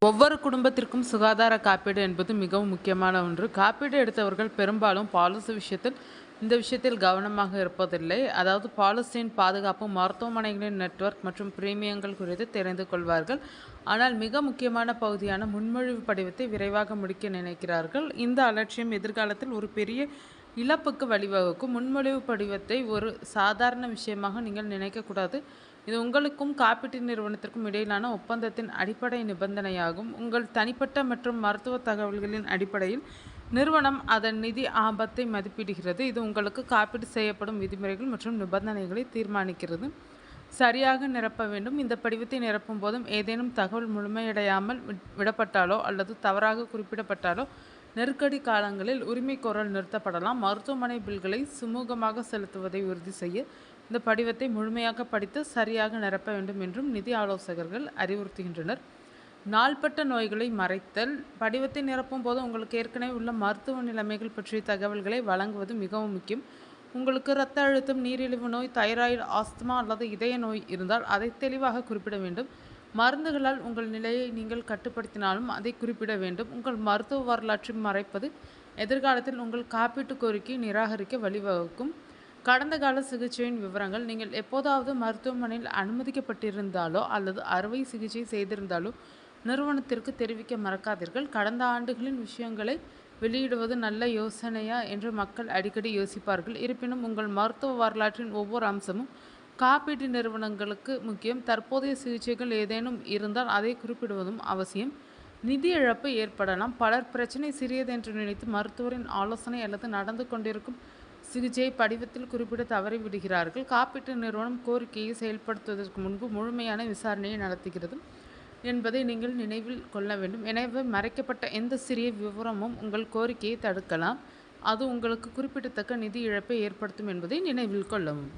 ஒவ்வொரு குடும்பத்திற்கும் சுகாதார காப்பீடு என்பது மிகவும் முக்கியமான ஒன்று. காப்பீடு எடுத்தவர்கள் பெரும்பாலும் இந்த விஷயத்தில் கவனமாக இருப்பதில்லை. அதாவது பாலிசியின் பாதுகாப்பு, மருத்துவமனைகளின் நெட்வொர்க் மற்றும் பிரீமியங்கள் குறித்து தெரிந்து கொள்வார்கள். ஆனால் மிக முக்கியமான பகுதியான முன்மொழிவு படிவத்தை விரைவாக முடிக்க நினைக்கிறார்கள். இந்த அலட்சியம் எதிர்காலத்தில் ஒரு பெரிய இழப்புக்கு வழிவகுக்கும். முன்மொழிவு படிவத்தை ஒரு சாதாரண விஷயமாக நீங்கள் நினைக்கக்கூடாது. இது உங்களுக்கும் காப்பீட்டு நிறுவனத்திற்கும் இடையிலான ஒப்பந்தத்தின் அடிப்படை நிபந்தனையாகும். உங்கள் தனிப்பட்ட மற்றும் மருத்துவ தகவல்களின் அடிப்படையில் நிறுவனம் அதன் நிதி ஆபத்தை மதிப்பிடுகிறது. இது உங்களுக்கு காப்பீடு செய்யப்படும் விதிமுறைகள் மற்றும் நிபந்தனைகளை தீர்மானிக்கிறது. சரியாக நிரப்ப வேண்டும். இந்த படிவத்தை நிரப்பும் போதும் ஏதேனும் தகவல் முழுமையடையாமல் விடப்பட்டாலோ அல்லது தவறாக குறிப்பிடப்பட்டாலோ நெருக்கடி காலங்களில் உரிமைகோரல் நிறுத்தப்படலாம். மருத்துவமனை பில்களை சுமூகமாக செலுத்துவதை உறுதி செய்ய இந்த படிவத்தை முழுமையாக படித்து சரியாக நிரப்ப வேண்டும் என்றும் நிதி ஆலோசகர்கள் அறிவுறுத்துகின்றனர். நாள்பட்ட நோய்களை மறைத்தல். படிவத்தை நிரப்பும் போது உங்களுக்கு ஏற்கனவே உள்ள மருத்துவ நிலைமைகள் பற்றிய தகவல்களை வழங்குவது மிகவும் முக்கியம். உங்களுக்கு இரத்த அழுத்தம், நீரிழிவு நோய், தைராய்டு, ஆஸ்துமா அல்லது இதய நோய் இருந்தால் அதை தெளிவாக குறிப்பிட வேண்டும். மருந்துகளால் உங்கள் நிலையை நீங்கள் கட்டுப்படுத்தினாலும் அதை குறிப்பிட வேண்டும். உங்கள் மருத்துவ வரலாற்றை மறைப்பது எதிர்காலத்தில் உங்கள் காப்பீட்டு கோரிக்கையை நிராகரிக்க வழிவகுக்கும். கடந்த கால சிகிச்சையின் விவரங்கள். நீங்கள் எப்போதாவது மருத்துவமனையில் அனுமதிக்கப்பட்டிருந்தாலோ அல்லது அறுவை சிகிச்சை செய்திருந்தாலோ நிறுவனத்திற்கு தெரிவிக்க மறக்காதீர்கள். கடந்த ஆண்டுகளின் விஷயங்களை வெளியிடுவது நல்ல யோசனையா என்று மக்கள் அடிக்கடி யோசிப்பார்கள். இருப்பினும் உங்கள் மருத்துவ வரலாற்றின் ஒவ்வொரு அம்சமும் காப்பீட்டு நிறுவனங்களுக்கு முக்கியம். தற்போதைய சிகிச்சைகள் ஏதேனும் இருந்தால் அதை குறிப்பிடுவதும் அவசியம். நிதி இழப்பு ஏற்படலாம். பலர் பிரச்சனை சிறியது என்று நினைத்து மருத்துவரின் ஆலோசனை அல்லது நடந்து கொண்டிருக்கும் சிகிச்சையை படிவத்தில் குறிப்பிட தவறிவிடுகிறார்கள். காப்பீட்டு நிறுவனம் கோரிக்கையை செயல்படுத்துவதற்கு முன்பு முழுமையான விசாரணையை நடத்துகிறது என்பதை நீங்கள் நினைவில் கொள்ள வேண்டும். எனவே மறைக்கப்பட்ட எந்த சிறிய விவரமும் உங்கள் கோரிக்கையை தடுக்கலாம். அது உங்களுக்கு குறிப்பிடத்தக்க நிதி இழப்பை ஏற்படுத்தும் என்பதை நினைவில் கொள்ளவும்.